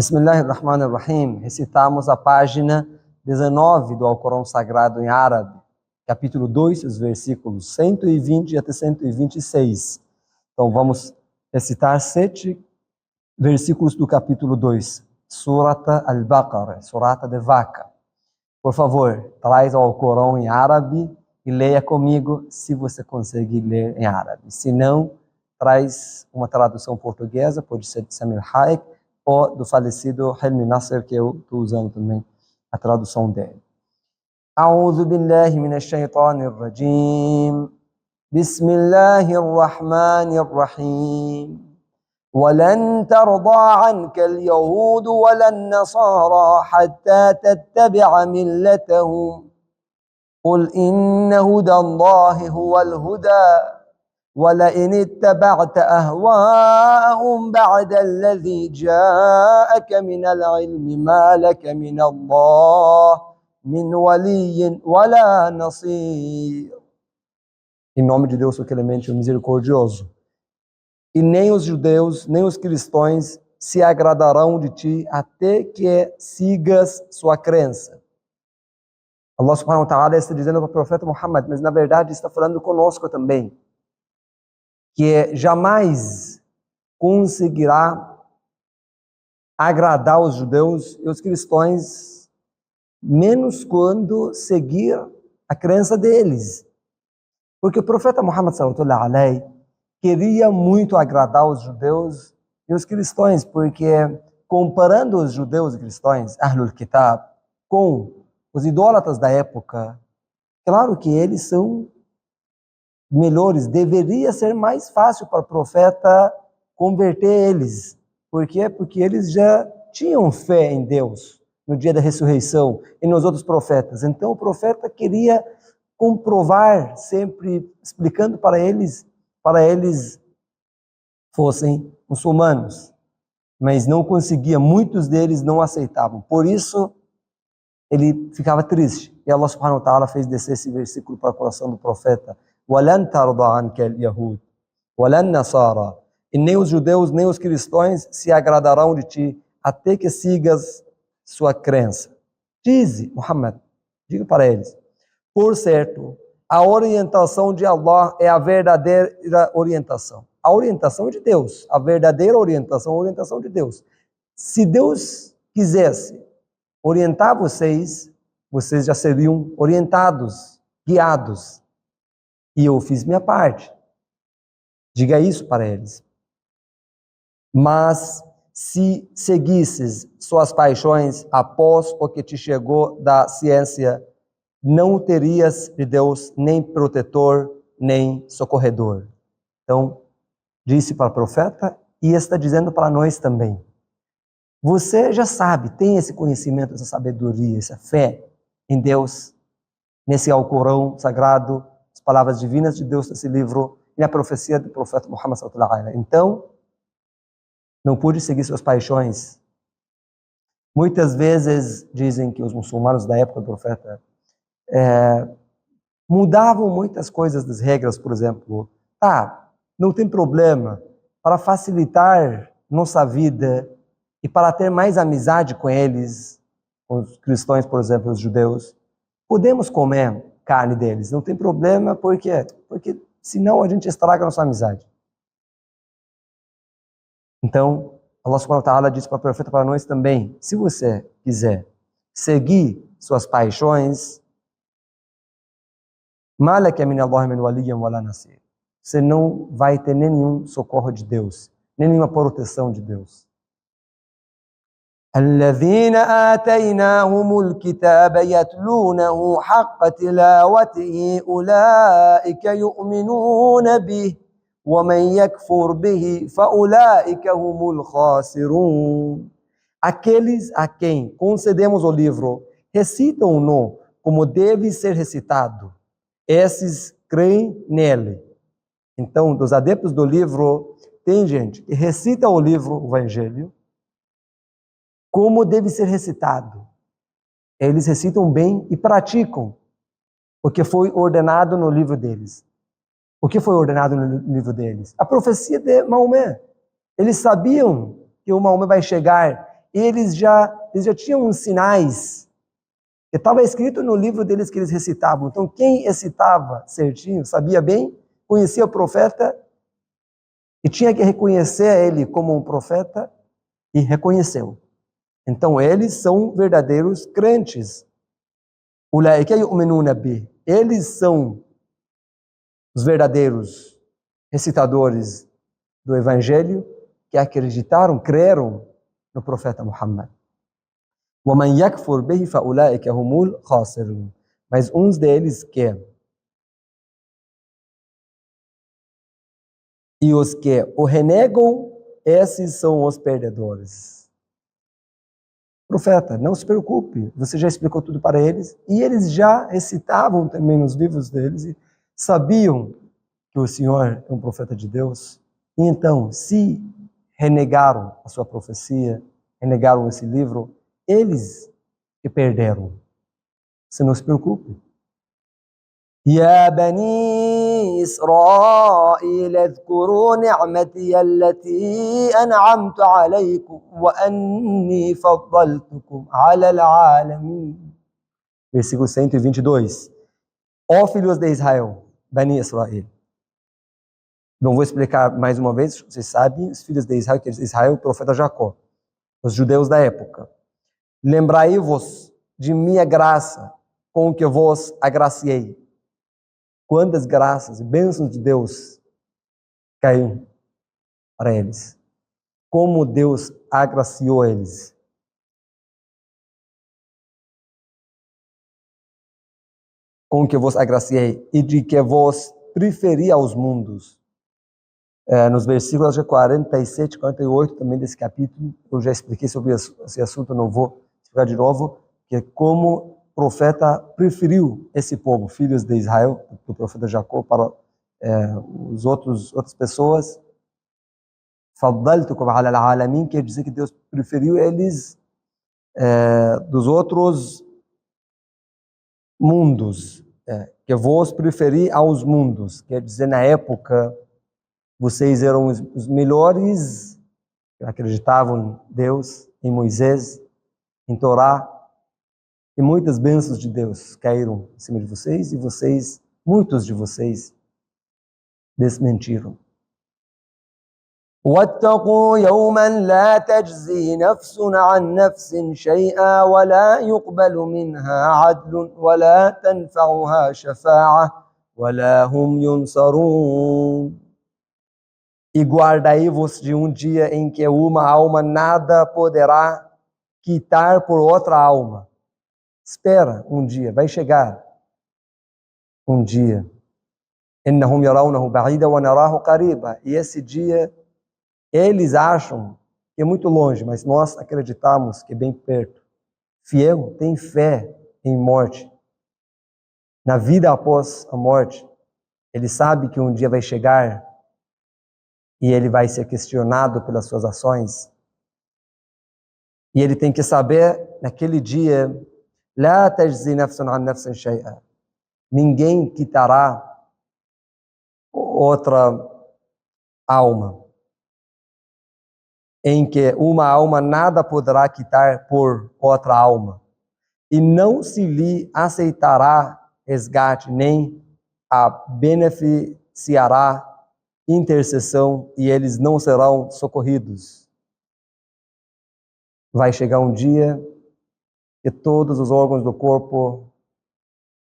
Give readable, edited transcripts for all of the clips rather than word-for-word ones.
Bismillahirrahmanirrahim. Recitamos a página 19 do Alcorão Sagrado em árabe, capítulo 2, os versículos 120 até 126. Então vamos recitar 7 versículos do capítulo 2, Surata al-Baqarah, Surata de Vaca. Por favor, traz o Alcorão em árabe e leia comigo, se você conseguir ler em árabe. Se não, traz uma tradução portuguesa, pode ser de Samir Hayek, ou do falecido Helmi Nasser, que eu estou usando também a tradução dele. A'udhu billahi minash shaitanir rajim. Bismillahirrahmanirrahim. ولن ترضى عنك اليهود ولا النصارى حتى تتبع ملتهم قل إن هدى الله هو الهدى ولئن اتبعت أهواءهم بعد الذي جاءك من العلم ما لك من الله من ولي ولا نصير. Em nome de Deus, o clemente e o misericordioso. E nem os judeus, nem os cristãos se agradarão de ti até que sigas sua crença. Allah subhanahu wa ta'ala está dizendo para o profeta Muhammad, mas na verdade está falando conosco também, que jamais conseguirá agradar os judeus e os cristãos, menos quando seguir a crença deles. Porque o profeta Muhammad sallallahu alaihi queria muito agradar os judeus e os cristãos, porque comparando os judeus e cristãos, Ahlul Kitab, com os idólatras da época, claro que eles são melhores, deveria ser mais fácil para o profeta converter eles. Por quê? Porque eles já tinham fé em Deus no dia da ressurreição e nos outros profetas. Então o profeta queria comprovar, sempre explicando para eles fossem muçulmanos, mas não conseguia, muitos deles não aceitavam. Por isso ele ficava triste. E Allah subhanahu wa ta'ala fez descer esse versículo para o coração do profeta. وَلَنْ تَرْضَ عَنْكَ الْيَهُودِ وَلَنْ نَصَارَى. E nem os judeus, nem os cristãos se agradarão de ti, até que sigas sua crença. Dize, Muhammad, diga para eles, por certo, a orientação de Allah é a verdadeira orientação. A orientação é de Deus, a verdadeira orientação é a orientação de Deus. Se Deus quisesse orientar vocês, vocês já seriam orientados, guiados. E eu fiz minha parte. Diga isso para eles. Mas se seguisses suas paixões após o que te chegou da ciência, não terias de Deus nem protetor, nem socorredor. Então, disse para o profeta e está dizendo para nós também. Você já sabe, tem esse conhecimento, essa sabedoria, essa fé em Deus, nesse Alcorão sagrado, as palavras divinas de Deus nesse livro e na profecia do profeta Muhammad sallallahu alaihi. Então, não pude seguir suas paixões. Muitas vezes dizem que os muçulmanos da época do profeta mudavam muitas coisas das regras, por exemplo. Não tem problema, para facilitar nossa vida e para ter mais amizade com eles, com os cristãos, por exemplo, os judeus, podemos comer carne deles, não tem problema, por quê? Porque senão a gente estraga a nossa amizade. Então, Allah subhanahu wa ta'ala disse para o profeta, para nós também, se você quiser seguir suas paixões, ما لك من الله من ولي ولا نصير. Você não vai ter nenhum socorro de Deus, nenhuma proteção de Deus. الذين آتيناهم الكتاب يتلونه حق تلاوته أولئك يؤمنون به ومن يكفر به فأولئك هم الخاسرون. Aqueles a quem concedemos o livro recitam-no como deve ser recitado. Esses creem nele. Então, dos adeptos do livro, tem gente que recita o livro, o Evangelho, como deve ser recitado. Eles recitam bem e praticam o que foi ordenado no livro deles. O que foi ordenado no livro deles? A profecia de Maomé. Eles sabiam que o Maomé vai chegar eles já tinham uns sinais que estava escrito no livro deles que eles recitavam. Então, quem recitava certinho, sabia bem, conhecia o profeta e tinha que reconhecer ele como um profeta e reconheceu. Então, eles são verdadeiros crentes. Ulaika yu'minuna bih. Eles são os verdadeiros recitadores do Evangelho que acreditaram, creram no profeta Muhammad. وَمَنْ يَكْفُرْ بِهِ فَأُولَٰئِكَ هُمُ الْخَاسِرُونَ. Mas uns deles e os que o renegam, esses são os perdedores. Profeta, não se preocupe, você já explicou tudo para eles, e eles já recitavam também nos livros deles, e sabiam que o Senhor é um profeta de Deus. E então, se renegaram a sua profecia, renegaram esse livro, eles que perderam. Você não se preocupe. يا بني إسرائيل اذكروا نعمتي التي أنعمت عليكم وأني فضلتكم على العالمين. Versículo 122. Ó filhos de Israel, Bani Israel. Não vou explicar mais uma vez, vocês sabem, os filhos de Israel, que é Israel, o profeta Jacó, os judeus da época. Lembrai-vos de minha graça, com que vos agraciei. Quantas graças e bênçãos de Deus caíram para eles. Como Deus agraciou eles. Com que vos agraciei e de que vos preferi aos mundos. Nos versículos de 47 e 48 também desse capítulo, eu já expliquei sobre esse assunto, não vou explicar de novo, que é como o profeta preferiu esse povo, filhos de Israel, do profeta Jacó, para outras pessoas. Faddaltukum ala al-alamin, quer dizer que Deus preferiu eles dos outros mundos, que vos preferi aos mundos, quer dizer, na época, vocês eram os melhores, acreditavam em Deus, em Moisés, em Torá, e muitas bênçãos de Deus caíram em cima de vocês, e muitos de vocês, desmentiram. واتقوا يوما لا تجزي نفس عن نفس شيئا ولا يقبل منها عدل ولا تنفعها شفاعة ولا هم ينصرون. E guardai-vos de um dia em que uma alma nada poderá quitar por outra alma. Espera um dia, vai chegar um dia. إنهم يرونه بعيدا ونراه قريبا. E esse dia eles acham que é muito longe, mas nós acreditamos que é bem perto. Fiel tem fé em morte. Na vida após a morte, ele sabe que um dia vai chegar e ele vai ser questionado pelas suas ações. E ele tem que saber, naquele dia, لا تجزي نفس عن نفس شيئا. Ninguém quitará outra alma. Em que uma alma nada poderá quitar por outra alma. E não se lhe aceitará resgate, nem a beneficiará intercessão, e eles não serão socorridos. Vai chegar um dia que todos os órgãos do corpo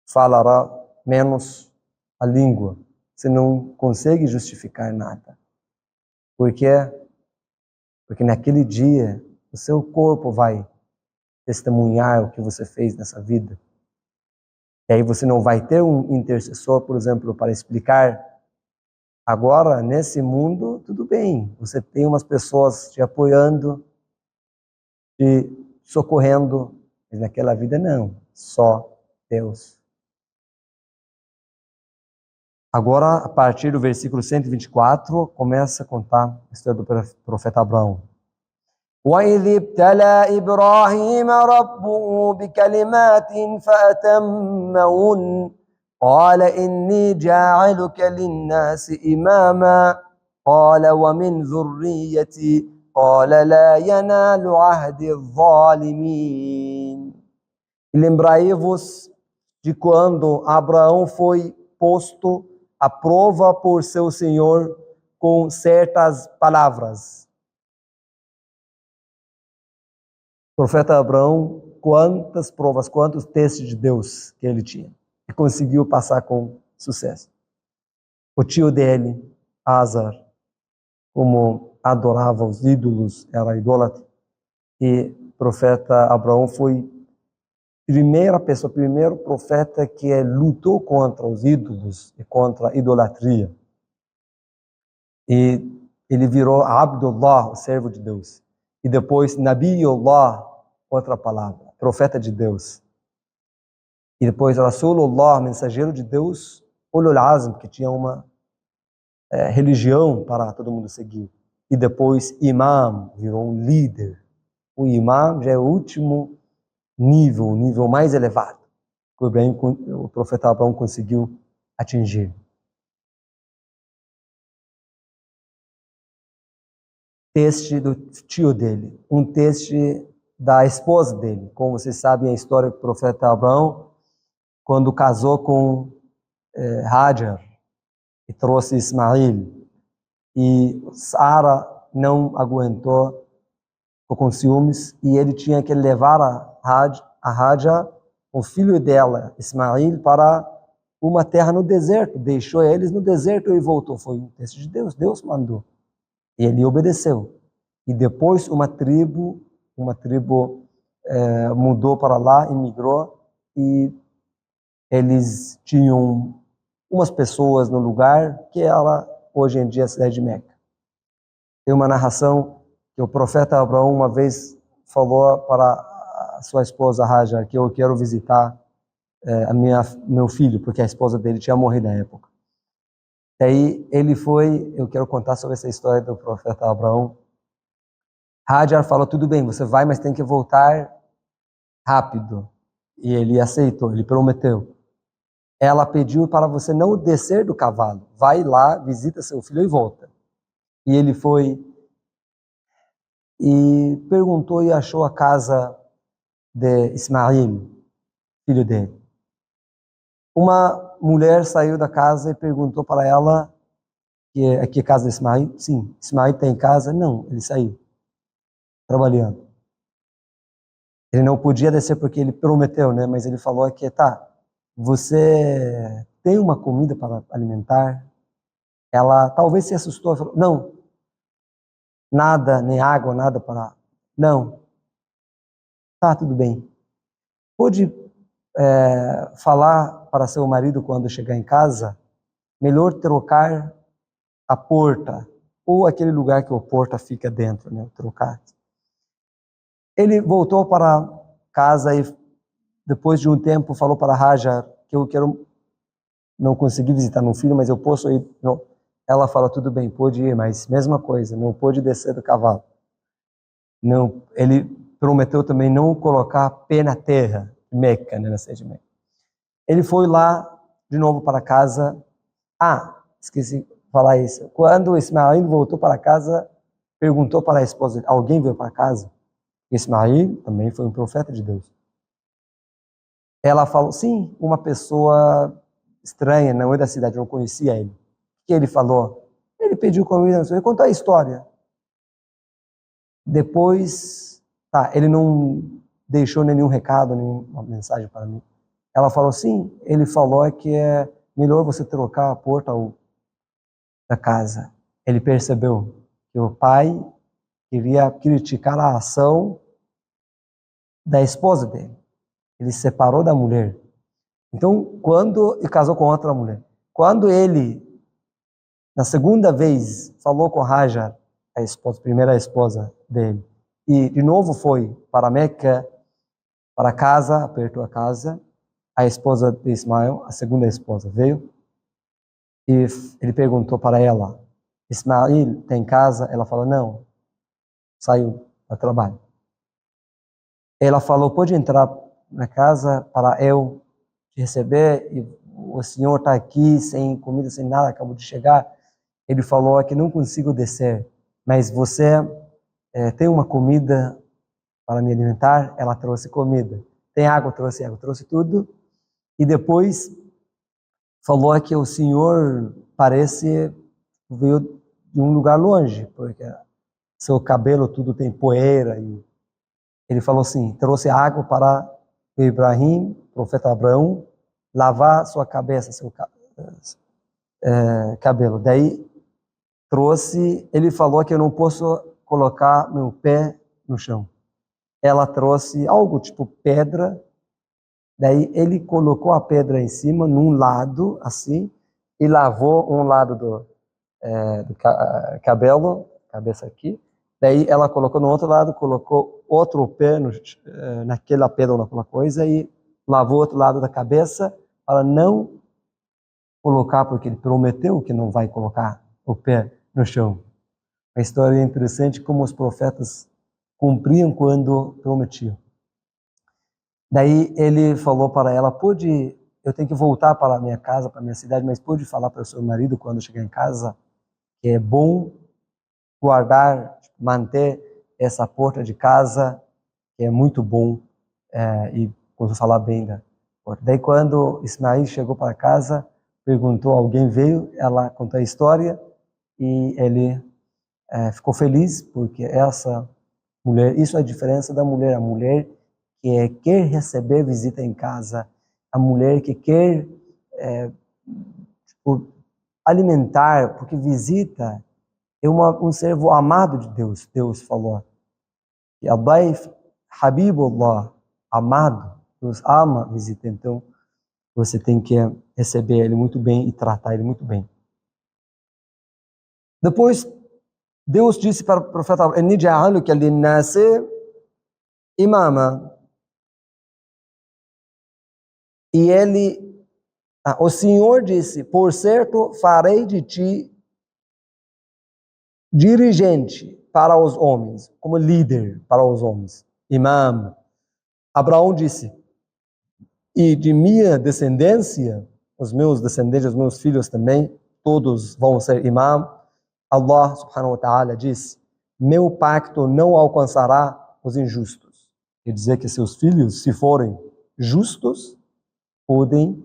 falará menos a língua. Você não consegue justificar nada. Por quê? Porque naquele dia o seu corpo vai testemunhar o que você fez nessa vida. E aí você não vai ter um intercessor, por exemplo, para explicar. Agora, nesse mundo, tudo bem. Você tem umas pessoas te apoiando, te socorrendo. Mas naquela vida não. Só Deus. Agora, a partir do versículo 124, começa a contar a história do profeta Abraão. وَإِذِ ابْتَلَى إِبْرَاهِيمَ رَبُّهُ بِكَلِمَاتٍ فَأَتَمَّهُنَّ قَالَ إِنِّي جَاعِلُكَ لِلنَّاسِ إِمَامًا قَالَ وَمِنْ ذُرِّيَّتِي قال لا ينال عهد الظالمين. E lembrai-vos de quando Abraão foi posto à prova por seu Senhor com certas palavras. O profeta Abraão, quantas provas, quantos testes de Deus que ele tinha. E conseguiu passar com sucesso. O tio dele, Azar, como adorava os ídolos, era idólatra. E o profeta Abraão foi primeiro profeta que lutou contra os ídolos e contra a idolatria. E ele virou Abdullah, o servo de Deus. E depois Nabiullah, outra palavra, profeta de Deus. E depois Rasulullah, mensageiro de Deus, Ulul Azm, que tinha uma religião para todo mundo seguir. E depois Imam, virou um líder. O Imam já é o último nível, o nível mais elevado que o profeta Abraão conseguiu atingir. Teste do tio dele, um teste da esposa dele. Como vocês sabem a história do profeta Abraão, quando casou com Hajar e trouxe Ismael, e Sara não aguentou, ficou com ciúmes, e ele tinha que levar a Hajar, o filho dela, Ismael, para uma terra no deserto. Deixou eles no deserto e voltou. Foi um teste de Deus, Deus mandou. E ele obedeceu. E depois uma tribo mudou para lá, imigrou, e eles tinham umas pessoas no lugar que ela, hoje em dia, é a cidade de Meca. Tem uma narração que o profeta Abraão uma vez falou para a sua esposa Hajar que eu quero visitar meu filho, porque a esposa dele tinha morrido na época. E aí ele foi, eu quero contar sobre essa história do profeta Abraão. Hajar falou, tudo bem, você vai, mas tem que voltar rápido. E ele aceitou, ele prometeu. Ela pediu para você não descer do cavalo. Vai lá, visita seu filho e volta. E ele foi e perguntou e achou a casa de Ismael, filho dele. Uma mulher saiu da casa e perguntou para ela aqui é a casa de Ismael? Sim. Ismael tem casa? Não, ele saiu, trabalhando. Ele não podia descer porque ele prometeu, né? Mas ele falou que, você tem uma comida para alimentar? Ela talvez se assustou e falou, não, nada, nem água, nada para... Não. Tá, tudo bem. Pode falar para seu marido quando chegar em casa, melhor trocar a porta, ou aquele lugar que a porta fica dentro, né? Trocar. Ele voltou para casa e depois de um tempo falou para Hajar que eu não consegui visitar meu filho, mas eu posso ir. Não. Ela fala, tudo bem, pode ir, mas mesma coisa, não pode descer do cavalo. Não, ele prometeu também não colocar pé na terra, Meca, né, na cidade de Meca. Ele foi lá de novo para casa. Esqueci de falar isso. Quando Ismael voltou para casa, perguntou para a esposa, alguém veio para casa? Ismael também foi um profeta de Deus. Ela falou, sim, uma pessoa estranha, não é da cidade, não conhecia ele. O que ele falou? Ele pediu comida, ele contou a história. Depois, ele não deixou nenhum recado, nenhuma mensagem para mim. Ela falou, sim, ele falou que é melhor você trocar a porta da casa. Ele percebeu que o pai queria criticar a ação da esposa dele. Ele se separou da mulher. Então, e casou com outra mulher. Quando ele, na segunda vez, falou com Hajar, primeira esposa dele, e de novo foi para Meca, para casa, apertou a casa, a esposa de Ismael, a segunda esposa, veio, e ele perguntou para ela, Ismael tem casa? Ela falou, não, saiu para trabalho. Ela falou, pode entrar na casa para eu te receber, e o senhor está aqui sem comida, sem nada, acabou de chegar. Ele falou que não consigo descer, mas você tem uma comida para me alimentar? Ela trouxe comida. Tem água? Trouxe tudo. E depois falou que o senhor parece veio de um lugar longe, porque seu cabelo tudo tem poeira. E ele falou assim, trouxe água para Ibrahim, profeta Abraão, lavar sua cabeça, seu cabelo. Daí ele falou que eu não posso colocar meu pé no chão. Ela trouxe algo tipo pedra, daí ele colocou a pedra em cima, num lado, assim, e lavou um lado do cabelo, cabeça aqui, daí ela colocou no outro lado, colocou outro pé naquela pedra, naquela coisa, e lavou o outro lado da cabeça, para não colocar, porque ele prometeu que não vai colocar o pé no chão. A história é interessante como os profetas cumpriam quando prometiam. Daí ele falou para ela, eu tenho que voltar para a minha casa, para a minha cidade, mas pode falar para o seu marido quando chegar em casa que é bom guardar, manter essa porta de casa, que é muito bom, e quando falar bem da porta. Daí quando Ismael chegou para casa, perguntou, alguém veio, ela contou a história e ele ficou feliz porque essa mulher, isso é a diferença da mulher, a mulher que quer receber visita em casa, a mulher que quer alimentar, porque visita é um servo amado de Deus. Deus falou, e Adaif Habibullah, amado, Deus ama visita, então você tem que receber ele muito bem e tratar ele muito bem. Depois, Deus disse para o profeta, Inni ja'aluka lin-nasi imama. E o Senhor disse, por certo, farei de ti dirigente para os homens, como líder para os homens, imam. Abraão disse, e de minha descendência, os meus descendentes, os meus filhos também, todos vão ser imam. Allah subhanahu wa ta'ala disse, meu pacto não alcançará os injustos. Quer dizer que seus filhos, se forem justos, podem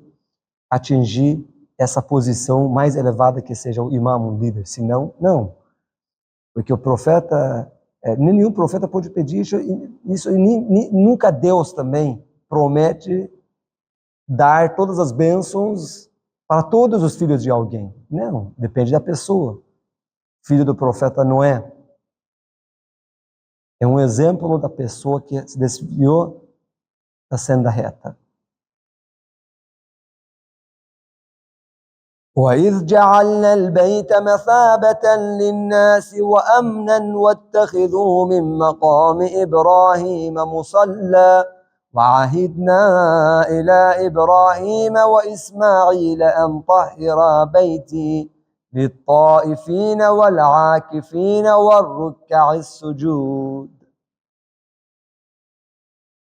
atingir essa posição mais elevada que seja o imam, um líder. Se não, não. Porque o profeta, nenhum profeta pode pedir isso e nunca Deus também promete dar todas as bênçãos para todos os filhos de alguém. Não, depende da pessoa. Filho do profeta Noé é um exemplo da pessoa que se desviou da senda reta. وَإِذْ جَعَلْنَا الْبَيْتَ مَثَابَةً لِلنَّاسِ وَأَمْنًا وَاتَّخِذُوا مِن مَّقَامِ إِبْرَاهِيمَ مُصَلًّى وَعَهِدْنَا إِلَى إِبْرَاهِيمَ وَإِسْمَاعِيلَ أَن طَهِّرَا بَيْتِي لِلطَّائِفِينَ وَالْعَاكِفِينَ وَالرُّكَّعِ السُّجُودِ.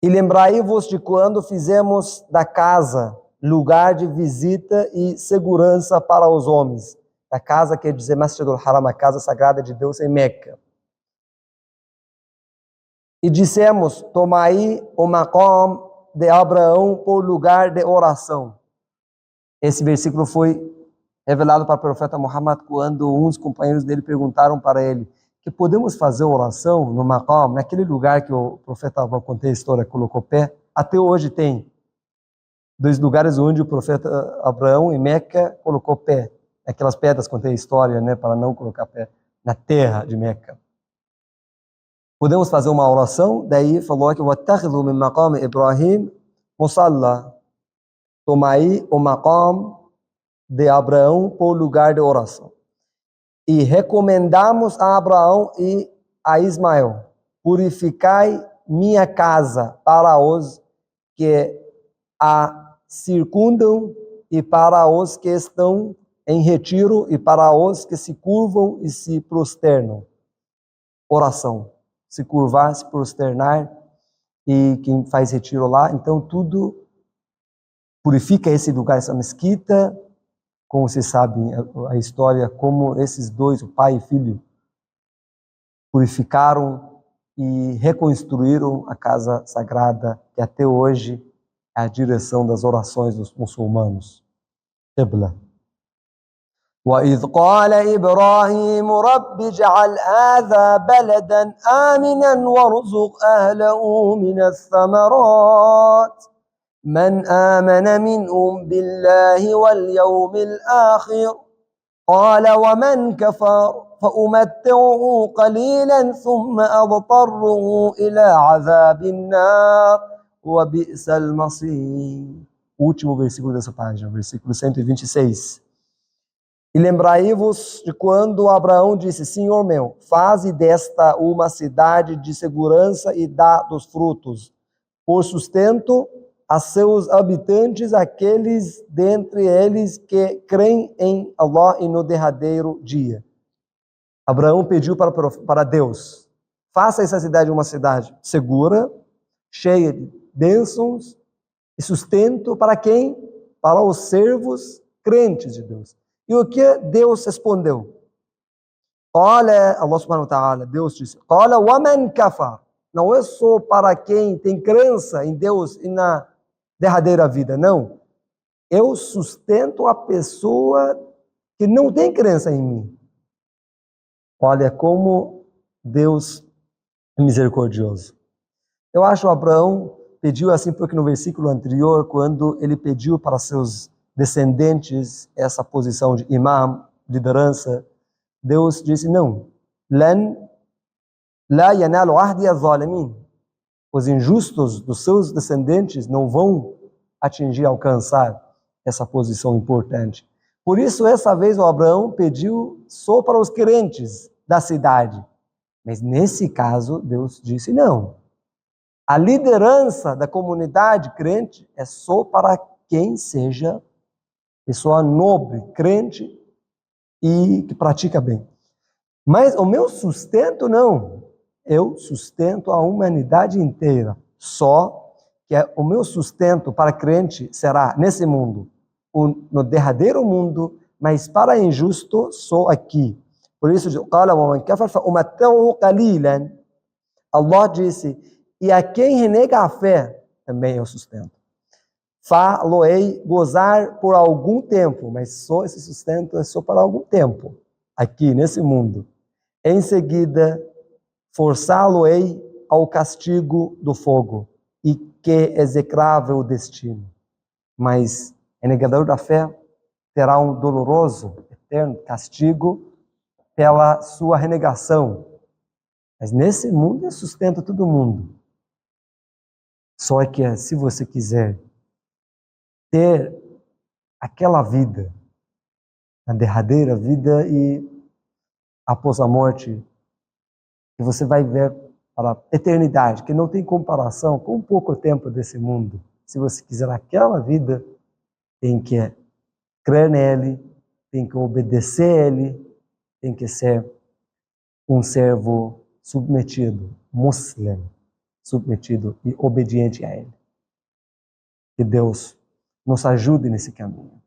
E lembrai-vos de quando fizemos da casa lugar de visita e segurança para os homens. A casa quer dizer Masjidul Haram, a casa sagrada de Deus em Meca. E dissemos, tomai o maqam de Abraão por lugar de oração. Esse versículo foi revelado para o profeta Muhammad quando uns companheiros dele perguntaram para ele que podemos fazer oração no maqam, naquele lugar que o profeta Abraão, contei a história, colocou pé. Até hoje tem 2 lugares onde o profeta Abraão, em Meca, colocou pé. Aquelas pedras, contei a história, né, para não colocar pé na terra de Meca. Podemos fazer uma oração, daí falou que وَاتَّخِذُوا مِن مَّقَامِ إِبْرَاهِيمَ مُصَلًّى. Tomai o maqam de Abraão por lugar de oração. E recomendamos a Abraão e a Ismael, purificai minha casa para os que a circundam e para os que estão em retiro e para os que se curvam e se prosternam. Oração. Se curvar, se prosternar e quem faz retiro lá. Então tudo purifica esse lugar, essa mesquita. Como vocês sabem a história, como esses dois, o pai e filho, purificaram e reconstruíram a casa sagrada, que até hoje é a direção das orações dos muçulmanos. Qibla. وَإِذْ قَالَ إِبْرَاهِيمُ رَبِّ اجْعَلْ هَذَا بَلَدًا آمِنًا وَارْزُقْ أَهْلَهُ مِنَ الثَّمَرَاتِ مَنْ آمَنَ مِنْهُمْ بِاللَّهِ وَالْيَوْمِ الْآخِرِ قَالَ وَمَنْ كَفَرَ فَأُمَتِّعُهُ قَلِيلًا ثُمَّ أَضْطَرُّهُ إِلَى عَذَابِ النَّارِ وَبِئْسَ الْمَصِيرُ. Último versículo dessa página, versículo 126. E lembrai-vos de quando Abraão disse: Senhor meu, faze desta uma cidade de segurança e dá dos frutos, por sustento a seus habitantes, aqueles dentre eles que creem em Allah e no derradeiro dia. Abraão pediu para Deus: faça essa cidade uma cidade segura, cheia de bênçãos e sustento para quem? Para os servos crentes de Deus. E o que Deus respondeu? Olha, Allah subhanahu wa ta'ala, Deus disse: Olha, وَمَنْ كَفَرَ. Não é só para quem tem crença em Deus e na derradeira vida, não. Eu sustento a pessoa que não tem crença em mim. Olha como Deus é misericordioso. Eu acho que Abraão pediu assim porque no versículo anterior, quando ele pediu para seus descendentes essa posição de imam, liderança, Deus disse: não, la yanalu ahdi az-zalimin. Os injustos dos seus descendentes não vão alcançar essa posição importante. Por isso, essa vez o Abraão pediu só para os crentes da cidade. Mas nesse caso, Deus disse: não. A liderança da comunidade crente é só para quem seja pessoa nobre, crente e que pratica bem. Mas o meu sustento não. Eu sustento a humanidade inteira. Só que o meu sustento para crente será nesse mundo, no derradeiro mundo, mas para injusto só aqui. Por isso, Allah disse: e a quem renega a fé, também eu sustento. Faloei gozar por algum tempo, mas só esse sustento é só para algum tempo, aqui nesse mundo. Em seguida, forçá-lo-ei ao castigo do fogo, e que execrável destino. Mas o negador da fé terá um doloroso, eterno castigo pela sua renegação. Mas nesse mundo eu sustento todo mundo. Só que se você quiser ter aquela vida, a derradeira vida e após a morte, que você vai ver para a eternidade, que não tem comparação com um pouco tempo desse mundo. Se você quiser aquela vida, tem que crer nele, tem que obedecer a ele, tem que ser um servo submetido, muslim, submetido e obediente a ele. Que Deus nos ajude nesse caminho.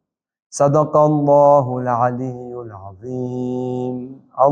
Sadaqallahu al-aliyyul azim.